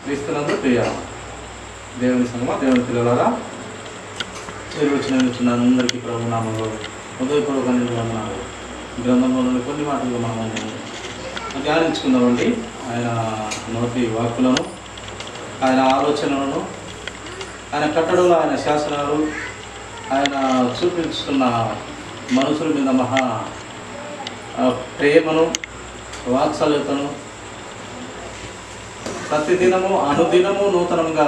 క్రీస్తునందు ప్రియ దేవుని సంగమా, దేవుని పిల్లలారా, వచ్చిన అందరికీ ప్రభు నామంలో హృదయపూర్వక వందనాలు. గ్రంథంలో నుండి కొన్ని మాటలు మనము ధ్యానించుకుందామండి. ఆయన నోటి వాక్కులను, ఆయన ఆలోచనలను, ఆయన కట్టడలు, ఆయన శాసనాలు, ఆయన చూపించుతున్న మనుషుల మీద మహా ప్రేమను, వాత్సల్యతను, ప్రతిదినము అనుదినము నూతనంగా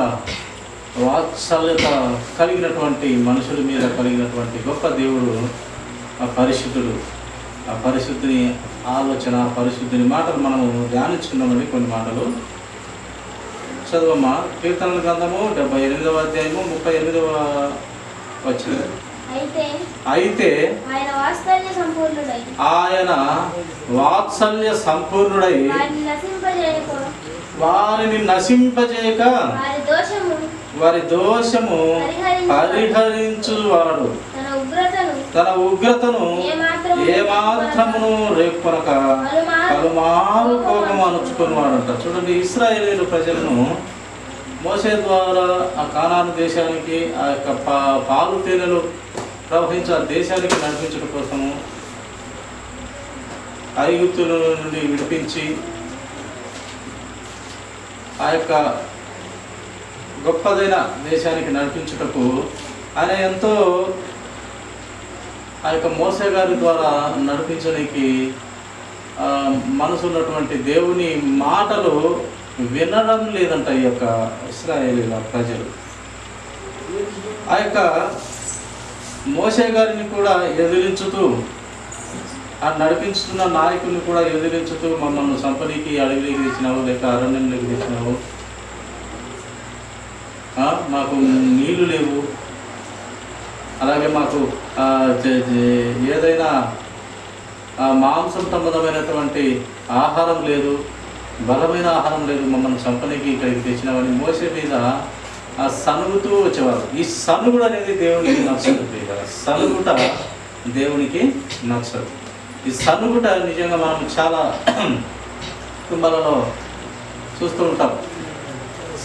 వాత్సల్యత కలిగినటువంటి మనుషుల మీద కలిగినటువంటి గొప్ప దేవుడు ఆ పరిశుద్ధుడు. ఆ పరిశుద్ధిని ఆలోచన, పరిశుద్ధిని మాటలు మనము ధ్యానించుకున్నామండి. కొన్ని మాటలు చదువమ్మా. కీర్తనల గ్రంథము 78వ అధ్యాయము 38వ వచనం. అయితే ఆయన వాత్సల్య సంపూర్ణుడై వారిని నశింపజేయక వారి దోషము పరిహరించువాడు, తన ఉగ్రతను ఏమాత్రమును రేపుకొనక పలుమారు కోపం అణుచుకున్నవాడంట. చూడండి, ఇశ్రాయేలీయుల ప్రజలను మోసే ద్వారా ఆ కానాను దేశానికి, ఆ యొక్క పాలు తేనెలు ప్రవహించి ఆ దేశానికి నడిపించడం కోసము ఐగుప్తుల నుండి విడిపించి ఆ యొక్క గొప్పదైన దేశానికి నడిపించుటకు ఆయన ఎంతో ఆ యొక్క మోసే గారి ద్వారా నడిపించడానికి మనసు ఉన్నటువంటి దేవుని మాటలు వినడం లేదంట ఈ యొక్క ఇశ్రాయేలీల ప్రజలు. ఆ యొక్క మోసే గారిని కూడా ఎదిరించుతూ, ఆ నడిపించుతున్న నాయకుల్ని కూడా ఎదిరించుతూ, మమ్మల్ని సంపనీకి అడవిలోకి తెచ్చినావు, లేక అరణ్యంలోకి తెచ్చినావు, మాకు నీళ్లు లేవు, అలాగే మాకు ఏదైనా మాంసం సంబంధమైనటువంటి ఆహారం లేదు, బలమైన ఆహారం లేదు, మమ్మల్ని సంపనీకి ఇక్కడికి తెచ్చినావని మోసే మీద ఆ సనుగుతూ వచ్చేవారు. ఈ సనుగుడు అనేది దేవునికి నచ్చదు. సనుగుట దేవునికి నచ్చదు. ఈ సనుగుట నిజంగా మనం చాలా కుటుంబాలలో చూస్తూ ఉంటాం.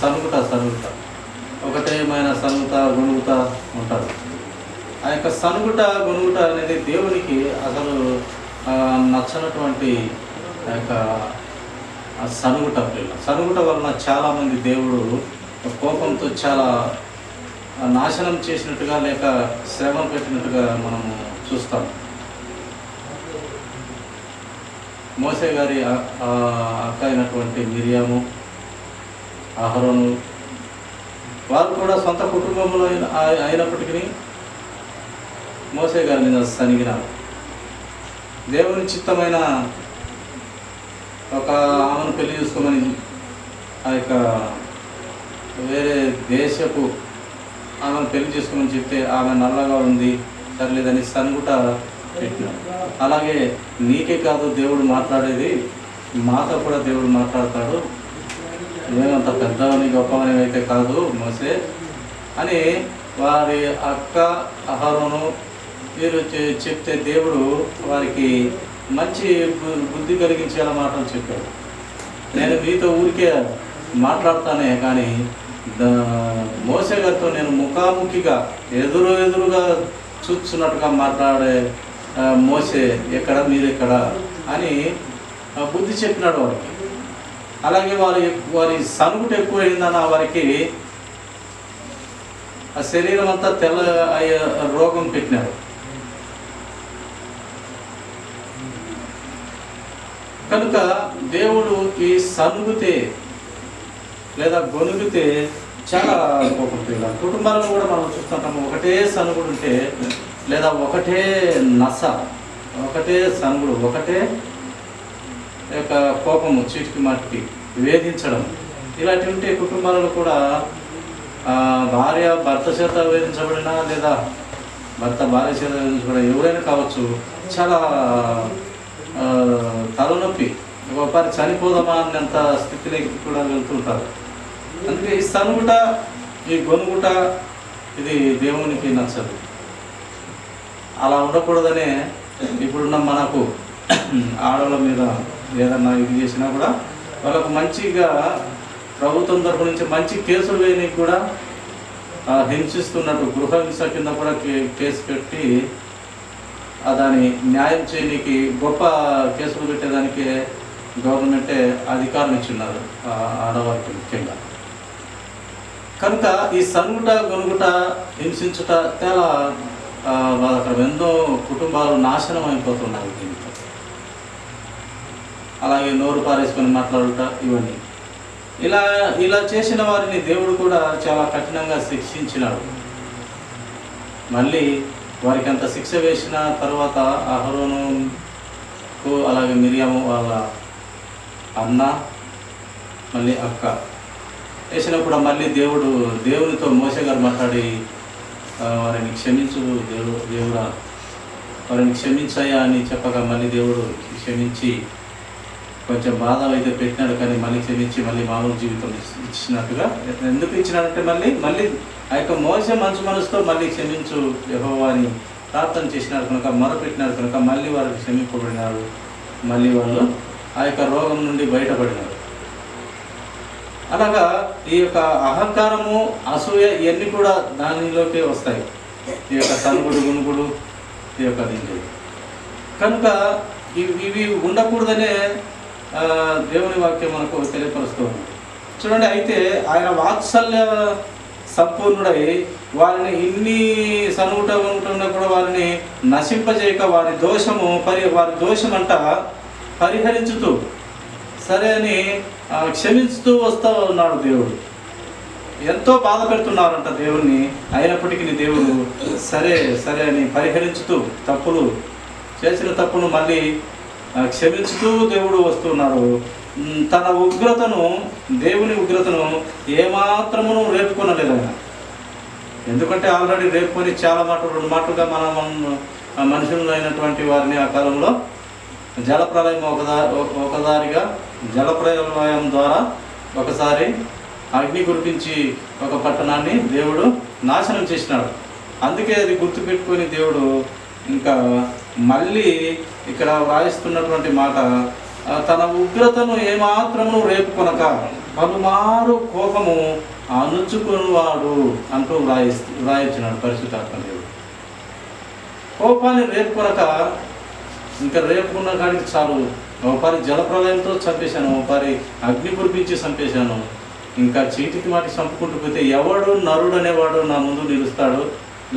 సనుగుట ఒకటేమైనా సనుగుత గొనుగుతా ఉంటారు. ఆ యొక్క సనుగుట గొనుగుట అనేది దేవునికి అసలు నచ్చనటువంటి ఆ యొక్క సనుగుట వలన చాలామంది దేవుడు కోపంతో చాలా నాశనం చేసినట్టుగా, లేక శ్రమను పెట్టినట్టుగా మనము చూస్తాం. మోసే గారి అక్క అయినటువంటి మిరియాము, అహరోను, వారు కూడా సొంత కుటుంబంలో అయినప్పటికీ మోసే గారి మీద సనిగినారు. దేవుని చిత్తమైన ఒక ఆమెను పెళ్లి చేసుకోమని ఆ యొక్క వేరే దేశపు ఆమెను పెళ్లి చేసుకోమని చెప్తే ఆమె నల్లగా ఉంది, సర్లేదని సనుగుట పెట్టినాడు. అలాగే నీకే కాదు దేవుడు మాట్లాడేది, మాతో కూడా దేవుడు మాట్లాడతాడు, నువ్వేమంత పెద్దవని గొప్పవని అయితే కాదు మోసే అని వారి అక్క అహరోను మీరు చెప్తే దేవుడు వారికి మంచి బుద్ధి కలిగించేలా మాటలు చెప్పాడు. నేను మీతో ఊరికే మాట్లాడతానే కానీ మోసే గారితో నేను ముఖాముఖిగా ఎదురుగా చూస్తున్నట్టుగా మాట్లాడే మోసే ఎక్కడ మీరెక్కడ అని బుద్ధి చెప్పినాడు వారికి. అలాగే వారి సనుగుట ఎక్కువైందన్న వారికి ఆ శరీరం అంతా తెల్ల రోగం పెట్టినాడు. కనుక దేవుడికి సనుగుతే లేదా గొనుగితే చాలా కోపం. కుటుంబాలను కూడా మనం చూస్తుంటాము. ఒకటే సనుగుడు ఉంటే, లేదా ఒకటే నస, ఒకటే సనుగుడు, ఒకటే యొక్క కోపము, చీటికి మాటికి వేధించడం, ఇలాంటివి ఉంటే కుటుంబాలలో కూడా భార్య భర్త చేత వేధించబడినా, లేదా భర్త భార్య చేత వేధించబడిన ఎవరైనా కావచ్చు, చాలా తలనొప్పి, ఒకసారి చనిపోదామా అన్నంత స్థితిలోకి కూడా వెళ్తుంటారు. అందుకే ఈ సనుగుట, ఈ గొనుగుట ఇది దేవునికి నచ్చదు. అలా ఉండకూడదనే ఇప్పుడున్న మనకు ఆడవాళ్ళ మీద ఏదన్నా ఇది చేసినా కూడా వాళ్ళకు మంచిగా ప్రభుత్వం తరపు నుంచి మంచి కేసులు వేయడానికి కూడా హింసిస్తున్నట్టు గృహహింస కింద కూడా కేసు పెట్టి దాని న్యాయం చేయడానికి గొప్ప కేసులు పెట్టేదానికి గవర్నమెంటే అధికారం ఇచ్చున్నారు ఆడవారికి ముఖ్యంగా. కనుక ఈ సనుగుట గొనుగుట హింసించుట చాలా బాధాకరం. ఎన్నో కుటుంబాలు నాశనం అయిపోతున్నారు దీంతో. అలాగే నోరు పారేసుకొని మాట్లాడుట ఇవన్నీ ఇలా చేసిన వారిని దేవుడు కూడా చాలా కఠినంగా శిక్షించినాడు. మళ్ళీ వారికి అంత శిక్ష వేసిన తర్వాత అహరోనుకు అలాగే మిరియాము వాళ్ళ అన్న మళ్ళీ అక్క వేసినప్పుడు మళ్ళీ దేవునితో మోసే గారు మాట్లాడి వారిని క్షమించు దేవుడా వారిని క్షమించాయా అని చెప్పగా మళ్ళీ దేవుడు క్షమించి కొంచెం బాధ అయితే పెట్టినాడు, కానీ మళ్ళీ క్షమించి మళ్ళీ మామూలు జీవితం ఇచ్చినట్టుగా. ఎందుకు ఇచ్చినాడంటే మళ్ళీ ఆ యొక్క మోసే మంచి మనసుతో మళ్ళీ క్షమించు యెహోవా అని ప్రార్థన చేసినాడు కనుక, మొరపెట్టినాడు కనుక మళ్ళీ వారికి క్షమింపబడినారు. మళ్ళీ వాళ్ళు ఆ యొక్క రోగం నుండి బయటపడినారు. అలాగా ఈ యొక్క అహంకారము అసూయ ఇవన్నీ కూడా దానిలోకే వస్తాయి. ఈ యొక్క సనుగుడు గునుగుడు ఈ యొక్క దీంట్లో కనుక ఇవి ఉండకూడదనే దేవుని వాక్యం మనకు తెలియపరుస్తూ ఉంది. చూడండి, అయితే ఆయన వాత్సల్య సంపూర్ణుడై వారిని ఇన్ని సనుగుట కూడా వారిని నశింపజేయక వారి దోషమంట పరిహరించుతూ సరే అని క్షమించుతూ వస్తూ ఉన్నాడు దేవుడు. ఎంతో బాధ పెడుతున్నారంట దేవుణ్ణి, అయినప్పటికీ దేవుడు సరే అని పరిహరించుతూ చేసిన తప్పును మళ్ళీ క్షమించుతూ దేవుడు వస్తున్నాడు. తన దేవుని ఉగ్రతను ఏమాత్రమును రేపుకొనలేదు ఆయన. ఎందుకంటే ఆల్రెడీ రేపుకొని చాలా రెండు మాటలుగా మనం మనుషులు అయినటువంటి వారిని ఆ కాలంలో జలప్రలయం ఒకదారిగా జలప్రలయం ద్వారా ఒకసారి అగ్ని కురిపించి ఒక పట్టణాన్ని దేవుడు నాశనం చేసినాడు. అందుకే అది గుర్తుపెట్టుకొని దేవుడు ఇంకా మళ్ళీ ఇక్కడ వ్రాయిస్తున్నటువంటి మాట, తన ఉగ్రతను ఏమాత్రము రేపుకొనక పలుమారు కోపము అణుచుకునివాడు అంటూ వ్రాయించినాడు పరిశుద్ధాత్మ దేవుడు. కోపాన్ని రేపుకొనక ఇంకా రేపుకున్న కాడికి చాలు, ఒకసారి జలప్రలయంతో చంపేశాను, ఒకసారి అగ్ని కురిపించి చంపేశాను, ఇంకా చీటికి మాటి చంపుకుంటూ పోతే ఎవడు నరుడు అనేవాడు నా ముందు నిలుస్తాడు,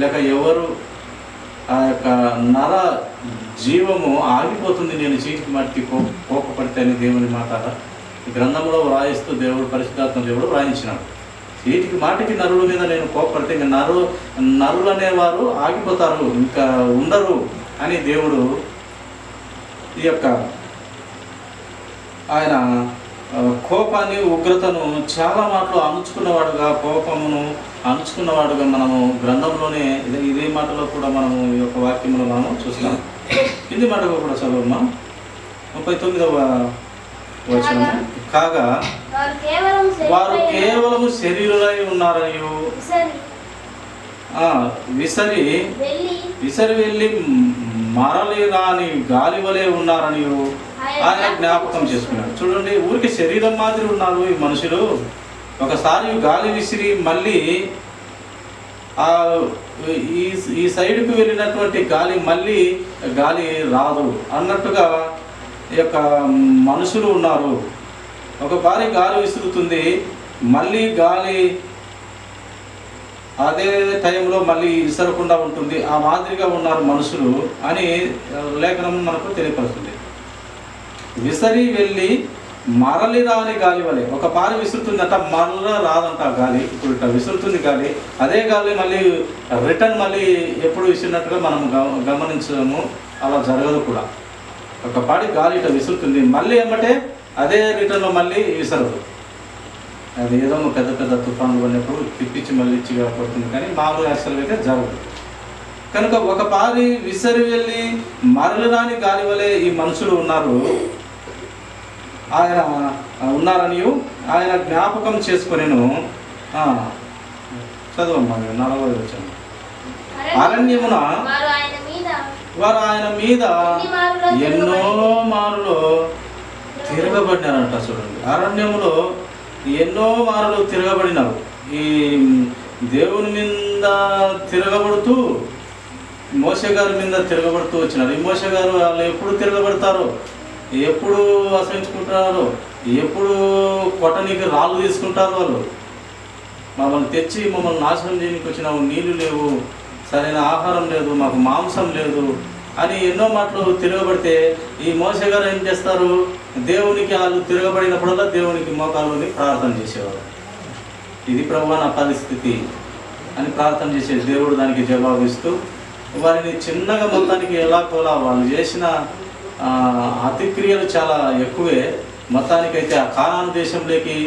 లేక ఎవరు ఆ యొక్క నర జీవము ఆగిపోతుంది నేను చీటికి మాటికి కోపపడితే అని దేవుని మాట ఈ గ్రంథంలో వ్రాయిస్తూ దేవుడు పరిశుద్ధాత్మ దేవుడు వ్రాయించినాడు. చీటికి మాటికి నరుల మీద నేను కోపపడితే ఇంకా నరులు అనేవారు ఆగిపోతారు, ఇంకా ఉండరు అని దేవుడు ఈ యొక్క ఆయన కోపాన్ని ఉగ్రతను చాలా మాటలు అణుచుకున్నవాడుగా, కోపమును అణుచుకున్నవాడుగా మనము గ్రంథంలోనే ఇదే మాటలో కూడా మనము ఈ యొక్క వాక్యంలో మనము చూస్తాం. ఇది మాటగా కూడా చదువుమా 39వ వచనము. కాగా వారు కేవలము శరీరులై ఉన్నారని విసరి వెళ్ళి మరలి రాని గాలి వలె ఉన్నారని ఆయన జ్ఞాపకం చేసుకున్నాడు. చూడండి, ఊరికి శరీరం మాదిరి ఉన్నారు ఈ మనుషులు. ఒకసారి గాలి విసిరి మళ్ళీ ఈ సైడ్కి వెళ్ళినటువంటి మళ్ళీ గాలి రాదు అన్నట్టుగా ఈ యొక్క మనుషులు ఉన్నారు. ఒకసారి గాలి విసురుతుంది, మళ్ళీ గాలి అదే టైంలో మళ్ళీ విసరకుండా ఉంటుంది, ఆ మాదిరిగా ఉన్నారు మనుషులు అని లేఖనం మనకు తెలియపరుస్తుంది. విసరి వెళ్ళి మరలి రాని గాలి వలె, ఒక పారి విసురుతుందట, మరల రాదంట గాలి. ఇప్పుడు ఇట్లా విసురుతుంది గాలి, అదే గాలి మళ్ళీ రిటర్న్ మళ్ళీ ఎప్పుడు విసిరినట్టుగా మనం గమనించము, అలా జరగదు కూడా. ఒక పాడి గాలి ఇట్లా విసురుతుంది, మళ్ళీ ఏమంటే అదే రిటర్న్లో మళ్ళీ విసరదు. అది ఏదో పెద్ద పెద్ద తుఫాన్లు పడినప్పుడు తిప్పించి మళ్ళీ ఇచ్చిగా పడుతుంది, కానీ మామూలు యాక్చువల్గా అయితే జరగదు. కనుక ఒక పారి విసరి వెళ్ళి మరలి రాని గాలి వలె ఈ మనుషులు ఉన్నారు, ఆయన ఉన్నారని ఆయన జ్ఞాపకం చేసుకొనెను. చదవమ్మా 40వ వచనం. అరణ్యమున వారు ఆయన మీద ఎన్నో మారులో తిరగబడినారంట. చూడండి, అరణ్యములో ఎన్నో మారులు తిరగబడినారు. ఈ దేవుని మీద తిరగబడుతూ మోషే గారి మీద తిరగబడుతూ వచ్చినారు. ఈ మోషే గారు వాళ్ళు ఎప్పుడు తిరగబడతారో, ఎప్పుడు అసహించుకుంటారో, ఎప్పుడు కొట్టనికి రాళ్ళు తీసుకుంటారు. వాళ్ళు మమ్మల్ని తెచ్చి మమ్మల్ని నాశనం చేయడానికి వచ్చినావు, నీళ్లు లేవు, సరైన ఆహారం లేదు, మాకు మాంసం లేదు అని ఎన్నో మాటలు తిరగబడితే ఈ మోషే గారు ఏం చేస్తారు? దేవునికి వాళ్ళు తిరగబడినప్పుడల్లా దేవునికి మోకాళ్ళని ప్రార్థన చేసేవారు. ఇది ప్రభువా నా పరిస్థితి అని ప్రార్థన చేసేది. దేవుడు దానికి జవాబిస్తూ వారిని చిన్నగా మొత్తానికి ఎలా కోలా వాళ్ళు చేసిన అతిక్రియలు చాలా ఎక్కువే. మొత్తానికైతే ఆ కానాను దేశంలోకి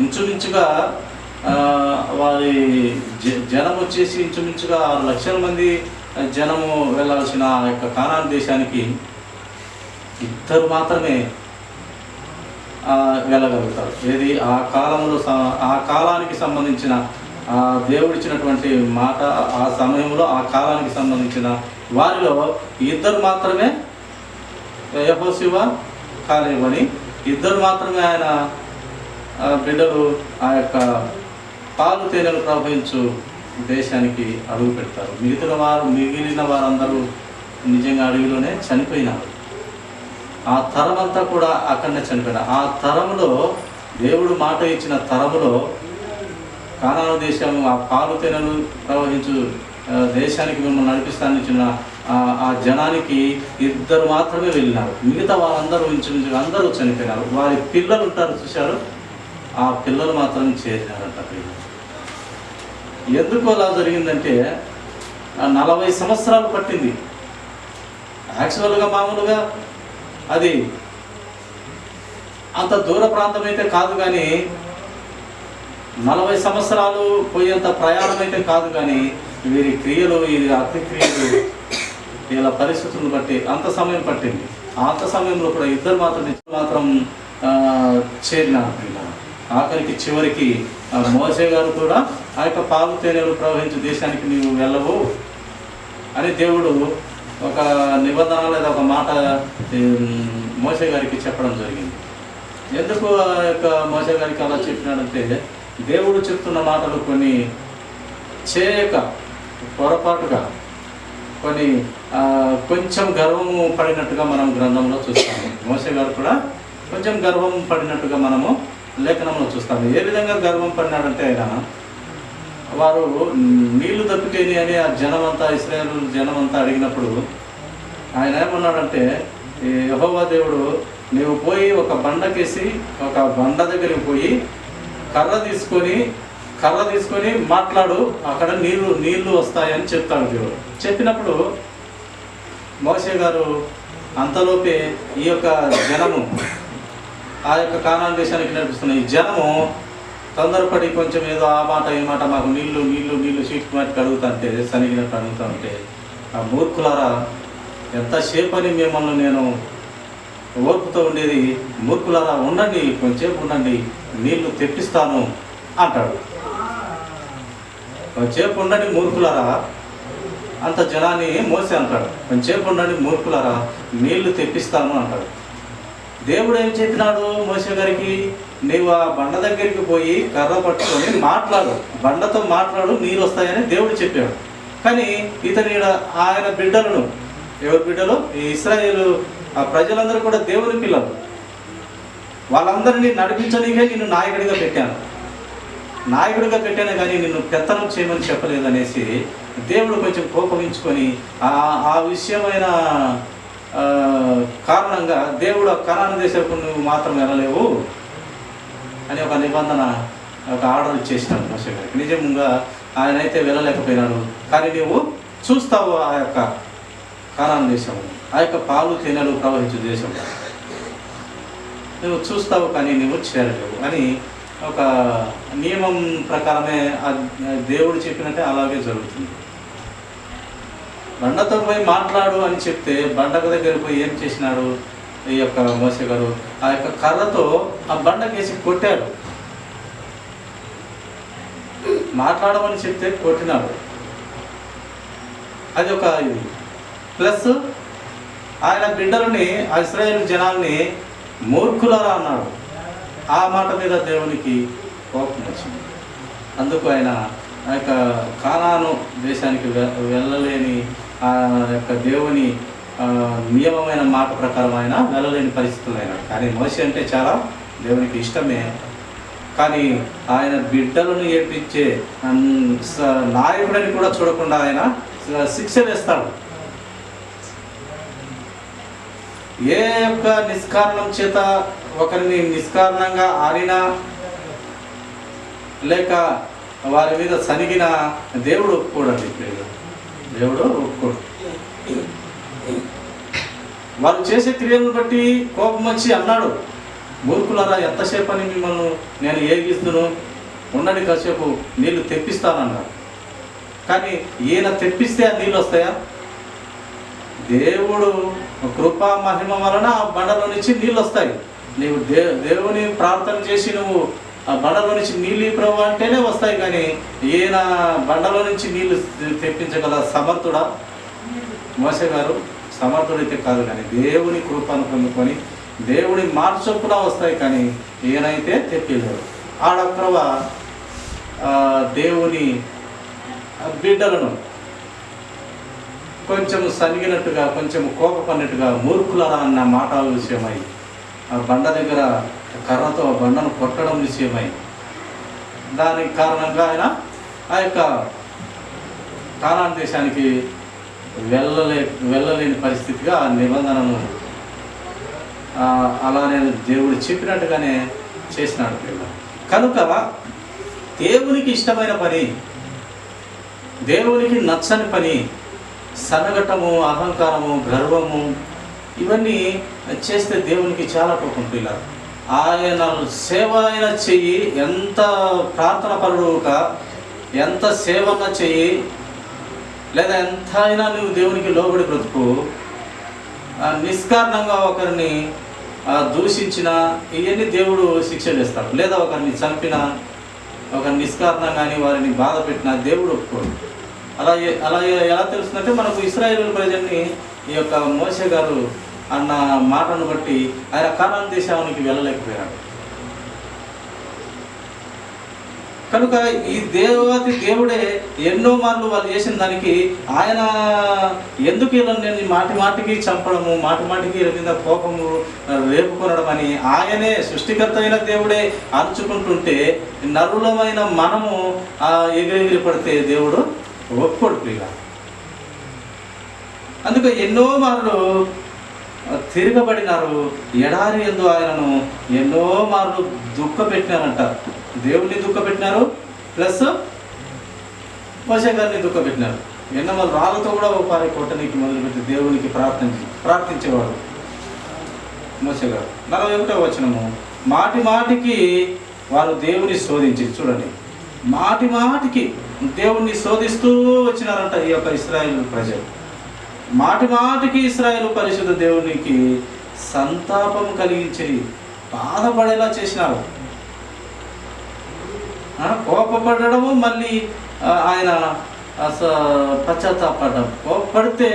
ఇంచుమించుగా వారి జనం వచ్చేసి ఇంచుమించుగా 6 లక్షల మంది జనము వెళ్ళాల్సిన ఆ యొక్క కానాను దేశానికి 2 మాత్రమే వెళ్ళగలుగుతారు. ఏది ఆ కాలంలో ఆ కాలానికి సంబంధించిన దేవుడిచ్చినటువంటి మాట, ఆ సమయంలో ఆ కాలానికి సంబంధించిన వారిలో 2 మాత్రమే, యెహోషువ, కాలేబు అని 2 మాత్రమే ఆయన బిడ్డలు ఆ యొక్క పాలు తేనెలు ప్రవహించు దేశానికి అడుగు పెడతారు. మిగిలిన వారందరూ నిజంగా అడవిలోనే చనిపోయినారు. ఆ తరం అంతా కూడా అక్కడనే చనిపోయినారు. ఆ తరంలో దేవుడు మాట ఇచ్చిన తరములో కానాను దేశం ఆ పాలు తేనెలు ప్రవహించు దేశానికి మిమ్మల్ని నడిపిస్తానిచ్చిన ఆ జనానికి 2 మాత్రమే వెళ్ళినారు. మిగతా వాళ్ళందరూ ఇంచుమించుగా అందరూ చనిపోయినారు. వారి పిల్లలు ఉంటారు చూశారు, ఆ పిల్లలు మాత్రం చేరినారంట. ఎందుకు అలా జరిగిందంటే 40 సంవత్సరాలు పట్టింది. యాక్చువల్గా మామూలుగా అది అంత దూర ప్రాంతం అయితే కాదు, కానీ 40 సంవత్సరాలు పోయేంత ప్రయాణం అయితే కాదు, కానీ వీరి క్రియలు, వీరి అతిక్రియలు, వీళ్ళ పరిస్థితులను బట్టి అంత సమయం పట్టింది. అంత సమయంలో కూడా 2 మాత్రం చేరినారు. ఆఖరికి చివరికి మోషే గారు కూడా ఆ యొక్క పాలు తేనెలు ప్రవహించే దేశానికి నీవు వెళ్ళవు అని దేవుడు ఒక నిబంధన లేదా ఒక మాట మోషే గారికి చెప్పడం జరిగింది. ఎందుకు ఆ యొక్క మోషే గారికి అలా చెప్పినాడంటే, దేవుడు చెప్తున్న మాటలు కొన్ని చేయక పొరపాటుగా కొన్ని కొంచెం గర్వము పడినట్టుగా మనం గ్రంథంలో చూస్తాము. మోషే గారు కూడా కొంచెం గర్వం పడినట్టుగా మనము లేఖనంలో చూస్తాము. ఏ విధంగా గర్వం పడినాడంటే, ఆయన వారు నీళ్లు దప్పితేని అని ఆ జనమంతా, ఇశ్రాయేలు జనమంతా అడిగినప్పుడు ఆయన ఏమన్నాడంటే, యెహోవా దేవుడు నీవు పోయి ఒక బండకేసి ఒక బండ దగ్గరికి పోయి కర్ర తీసుకొని మాట్లాడు, అక్కడ నీళ్లు వస్తాయని చెప్తాడు దేవుడు. చెప్పినప్పుడు మోషే గారు అంతలోపే ఈ యొక్క జనము ఆ యొక్క కానాను దేశానికి నడిపిస్తున్న ఈ జనము తొందరపడి కొంచెం ఏదో ఆ మాట ఈ మాట మాకు నీళ్లు సీట్ మాటికి అడుగుతుంటే, సనిగినట్టు అడుగుతూ ఉంటే, ఆ మూర్ఖులారా ఎంతసేపు అని మిమ్మల్ని నేను ఓర్పుతో ఉండేది, మూర్ఖులారా ఉండండి, కొంచెంసేపు ఉండండి, నీళ్లు తెప్పిస్తాను అంటాడు. కొంచెంసేపు ఉండండి మూర్ఖులారా, అంత జనాన్ని మోసే అంటాడు. కొంచెంసేపు ఉండండి మూర్ఖులారా, నీళ్లు తెప్పిస్తాను అంటాడు. దేవుడు ఏం చెప్పినాడు మోషే గారికి? నీవు ఆ బండ దగ్గరికి పోయి కర్ర పట్టుకొని మాట్లాడు, బండతో మాట్లాడు, నీళ్ళు వస్తాయని దేవుడు చెప్పాడు. కానీ ఆయన బిడ్డలను, ఎవరి బిడ్డలు? ఈ ఇశ్రాయేలు ఆ ప్రజలందరూ కూడా దేవుని పిల్లలు. వాళ్ళందరినీ నడిపించడానికే నిన్ను నాయకుడిగా పెట్టాను కానీ నిన్ను పెత్తనం చేయమని చెప్పలేదనేసి దేవుడు కొంచెం కోపగించుకొని ఆ విషయమైన కారణంగా దేవుడు కనాను దేశపు నువ్వు మాత్రం వెళ్ళలేవు అని ఒక నిబంధన, ఒక ఆర్డర్ ఇచ్చేసినాడు మోషే గారికి. నిజంగా ఆయన అయితే వెళ్ళలేకపోయినాడు, కానీ నువ్వు చూస్తావు ఆ యొక్క కానాను దేశం, ఆ యొక్క పాలు తేనెలు ప్రవహించే దేశం నువ్వు చూస్తావు, కానీ నువ్వు చేరలేవు అని ఒక నియమం ప్రకారమే దేవుడు చెప్పినట్టే అలాగే జరుగుతుంది. బండతో పోయి మాట్లాడు అని చెప్తే బండకు దగ్గర పోయి ఏం చేసినాడు ఈ యొక్క మోషే గారు? ఆ యొక్క కర్రతో ఆ బండకేసి కొట్టాడు. మాట్లాడమని చెప్తే కొట్టినాడు. అది ఒక ఇది. ప్లస్ ఆయన బిడ్డలని, ఇశ్రాయేలు జనాల్ని మూర్ఖులారా అన్నాడు. ఆ మాట మీద దేవునికి కోపం వచ్చింది. అందుకు ఆయన ఆ యొక్క కానాను దేశానికి వెళ్ళలేని ఆ యొక్క దేవుని నియమమైన మాట ప్రకారం ఆయన వెళ్ళలేని పరిస్థితులు అయినాడు. కానీ మోషే అంటే చాలా దేవునికి ఇష్టమే. కానీ ఆయన బిడ్డలను ఏడ్పించే నాయకుడని కూడా చూడకుండా ఆయన శిక్ష వేస్తాడు. ఏ యొక్క నిష్కారణం చేత ఒకరిని నిష్కారణంగా ఆడినా లేక వారి మీద సనిగిన దేవుడు ఒప్పుకోడండి. దేవుడు ఒప్పుకోడు. వారు చేసే క్రియలను బట్టి కోపం వచ్చి అన్నాడు, మూర్ఖులారా ఎంతసేపు అని మిమ్మల్ని నేను ఏగిస్తును, ఉండండి కాసేపు నీళ్లు తెప్పిస్తానన్నాడు. కానీ ఈయన తెప్పిస్తే ఆ నీళ్ళు వస్తాయా? దేవుడు కృపా మహిమ వలన ఆ బండలో నుంచి నీళ్ళు వస్తాయి. నీవు దేవుని ప్రార్థన చేసి నువ్వు ఆ బండలో నుంచి నీళ్ళు ప్రభు అంటేనే వస్తాయి. కానీ ఈయన బండలో నుంచి నీళ్లు తెప్పించగల సమర్థుడా? మోసే గారు సమర్థుడైతే కాదు, కానీ దేవుని కృపను పొందుకొని దేవుని మాట చొప్పున వస్తాయి. కానీ ఈయనైతే తెప్పిలేడు. ఆడొక్కవ దేవుని బిడ్డలను కొంచెం సనిగినట్టుగా, కొంచెం కోపపడినట్టుగా మూర్ఖులరా అన్న మాట విషయమై ఆ బండ దగ్గర కర్రతో ఆ బండను కొట్టడం విషయమై దానికి కారణంగా ఆయన ఆ యొక్క కానాను దేశానికి వెళ్ళలేని పరిస్థితిగా ఆ నిబంధనను అలానే దేవుడు చెప్పినట్టుగానే చేసినాడు. కనుక దేవునికి ఇష్టమైన పని, దేవునికి నచ్చని పని, సనగటము, అహంకారము, గర్వము, ఇవన్నీ చేస్తే దేవునికి చాలా కోపం. పిల్లలు ఆయన సేవ అయినా చెయ్యి, ఎంత ప్రార్థన పరుడుక, ఎంత సేవన చెయ్యి, లేదా ఎంత అయినా నువ్వు దేవునికి లోబడి బ్రతుకు, నిష్కారణంగా ఒకరిని దూషించిన ఇవన్నీ దేవుడు శిక్ష వేస్తాడు. లేదా ఒకరిని చంపిన, ఒకరిని నిష్కారణంగాని వారిని బాధ పెట్టిన దేవుడు ఒప్పుకోడు. అలా ఎలా తెలుస్తుందంటే మనకు ఇశ్రాయేలు ప్రజల్ని ఈ యొక్క మోసే గారు అన్న మాటను బట్టి ఆయన కానాను దేశానికి వెళ్ళలేకపోయాడు. కనుక ఈ దేవుడే ఎన్నో మార్లు వాళ్ళు చేసిన దానికి ఆయన ఎందుకు ఇలా నేను మాటికి చంపడము, మాటికి వీళ్ళ మీద కోపము రేపుకొనడం అని ఆయనే సృష్టికర్త అయిన దేవుడే అరుచుకుంటుంటే నరులమైన మనము ఎగిరెగిరి పడితే దేవుడు ఒప్పుకోడు. ప్రియుల అందుకే ఎన్నో మార్లు తిరగబడినారు. ఎడారి యందు ఆయనను ఎన్నో మార్లు దుఃఖ పెట్టినారంట. దేవుని దుఃఖ పెట్టినారు, ప్లస్ మోసే గారిని దుఃఖ పెట్టినారు. ఎన్నమాలు రాళ్ళతో కూడా ఒక పారి కొట్టనికి మొదలుపెట్టి దేవునికి ప్రార్థించేవాడు మోసే గారు. 41వ వచనము, మాటికి వారు దేవుని శోధించి, చూడండి, మాటికి దేవుణ్ణి శోధిస్తూ వచ్చినారంట ఈ యొక్క ఇశ్రాయేలు ప్రజలు. మాటికి ఇశ్రాయేలు పరిశుద్ధ దేవునికి సంతాపం కలిగించి బాధపడేలా చేసినారు. కోపపడము, మళ్ళీ ఆయన పశ్చాత్తాపడ్డం. కోపపడితే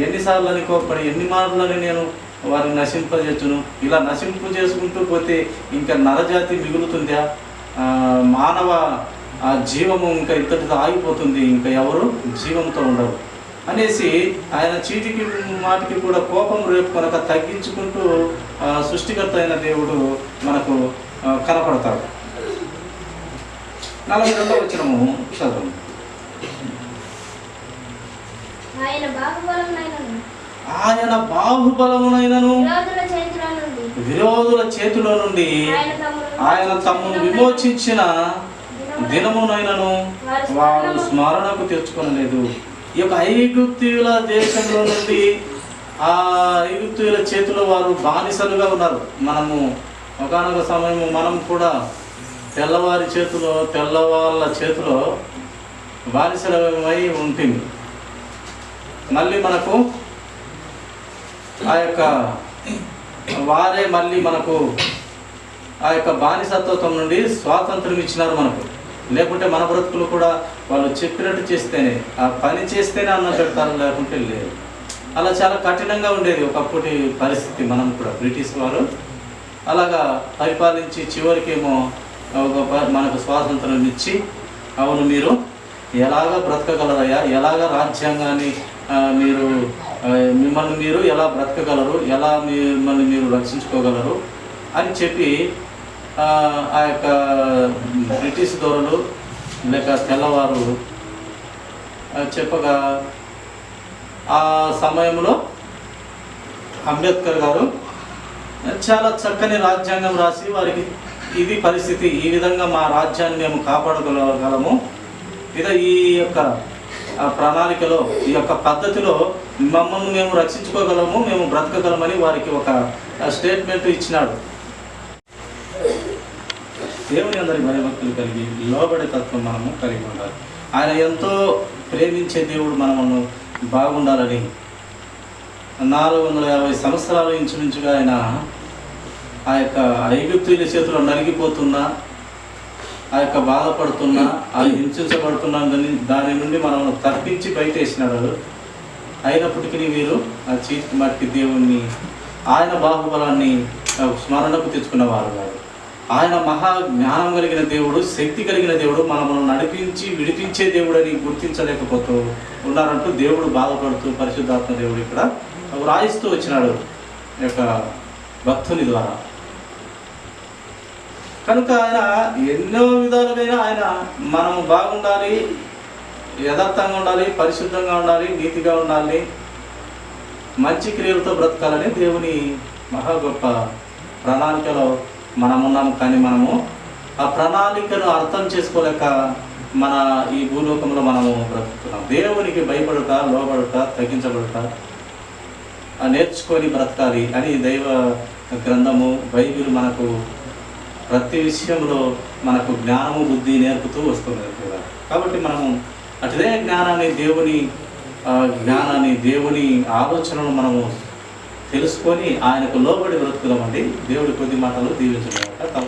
ఎన్నిసార్లు అని కోపపడి, ఎన్ని మార్లని నేను వారిని నశింపజేస్తును. ఇలా నశింపు చేసుకుంటూ పోతే ఇంకా నరజాతి మిగులుతుందా? మానవ జీవము ఇంకా ఇంతటితో ఆగిపోతుంది, ఇంకా ఎవరు జీవంతో ఉండరు అనేసి ఆయన చీటికి మాటికి కూడా కోపం రేపు కనుక తగ్గించుకుంటూ సృష్టికర్త అయిన దేవుడు మనకు కనపడతాడు. 42వ వచనము చదువు. ఆయన బాహుబలమునైనను విరోధుల చేతిలో నుండి ఆయన తమ్మును విమోచించిన దినమునైనను వారు స్మరణకు తెచ్చుకొనలేదు. ఈ యొక్క ఐగుప్తీయుల దేశంలో నుండి ఆ ఐగుప్తీయుల చేతిలో వారు బానిసలుగా ఉన్నారు. మనము ఒకనొక సమయం మనం కూడా తెల్లవాళ్ళ చేతిలో బానిసలమై ఉంటుంది. మళ్ళీ మనకు ఆ యొక్క వారే మళ్ళీ మనకు ఆ యొక్క బానిసత్వం నుండి స్వాతంత్రం ఇచ్చినారు మనకు. లేకుంటే మన బ్రతుకులు కూడా వాళ్ళు చెప్పినట్టు చేస్తేనే, ఆ పని చేస్తేనే అన్నం పెడతారు, లేకుంటే లేదు. అలా చాలా కఠినంగా ఉండేది ఒకప్పటి పరిస్థితి. మనం కూడా బ్రిటిష్ వారు అలాగా పరిపాలించి చివరికేమో మనకు స్వాతంత్రం ఇచ్చి, అవును మీరు ఎలాగ బ్రతకగలరయ్యా, ఎలాగ రాజ్యాంగాన్ని మీరు మిమ్మల్ని మీరు ఎలా బ్రతకగలరు, ఎలా మిమ్మల్ని మీరు రక్షించుకోగలరు అని చెప్పి ఆ యొక్క బ్రిటిష్ దొరలు లేక తెల్లవారు చెప్పగా, ఆ సమయంలో అంబేద్కర్ గారు చాలా చక్కని రాజ్యాంగం రాసి వారికి ఇది పరిస్థితి, ఈ విధంగా మా రాజ్యాన్ని మేము కాపాడగలగలము, ఈ యొక్క ప్రణాళికలో ఈ యొక్క పద్ధతిలో మమ్మల్ని మేము రక్షించుకోగలము, మేము బ్రతకగలమని వారికి ఒక స్టేట్మెంట్ ఇచ్చినాడు. దేవుని అందరి భయభక్తులు కలిగి లోబడే తత్వం మనము కలిగి ఉండాలి. ఆయన ఎంతో ప్రేమించే దేవుడు మనము బాగుండాలని 450 సంవత్సరాలు ఇంచుమించుగా ఆయన ఆ యొక్క ఐగుప్తీయుల చేతిలో నలిగిపోతున్నా, ఆ యొక్క బాధపడుతున్నా, అది హింసించబడుతున్నా దాని నుండి మనం తప్పించి బయటేసినాడు. అయినప్పటికీ వీరు ఆ చీటికి మట్టి దేవుణ్ణి, ఆయన బాహుబలాన్ని స్మరణకు తెచ్చుకున్నవారు కాదు. ఆయన మహా జ్ఞానం కలిగిన దేవుడు, శక్తి కలిగిన దేవుడు, మనము నడిపించి విడిపించే దేవుడు అని గుర్తించలేకపోతూ ఉన్నారంటూ దేవుడు బాధపడుతూ పరిశుద్ధాత్మ దేవుడు ఇక్కడ వ్రాయిస్తూ వచ్చినాడు ఈ యొక్క భక్తుని ద్వారా. కనుక ఆయన ఎన్నో విధాలుగా ఆయన మనము బాగుండాలి, యథార్థంగా ఉండాలి, పరిశుద్ధంగా ఉండాలి, నీతిగా ఉండాలి, మంచి క్రియలతో బ్రతకాలని దేవుని మహా గొప్ప ప్రణాళికలో మనమున్నాము. కానీ మనము ఆ ప్రణాళికను అర్థం చేసుకోలేక మన ఈ భూలోకంలో మనము బ్రతుకుతున్నాం. దేవునికి భయపడుట, లోబడుట, తగ్గించబడుట నేర్చుకొని బ్రతకాలి అని దైవ గ్రంథము బైబిల్ మనకు ప్రతి విషయంలో మనకు జ్ఞానము, బుద్ధి నేర్పుతూ వస్తుంది కదా. కాబట్టి మనము అటుదే జ్ఞానాన్ని, దేవుని ఆలోచనలు మనము తెలుసుకొని ఆయనకు లోబడి బ్రతుకుదామండి. దేవుడి కొద్ది మాటలు దీవించడం.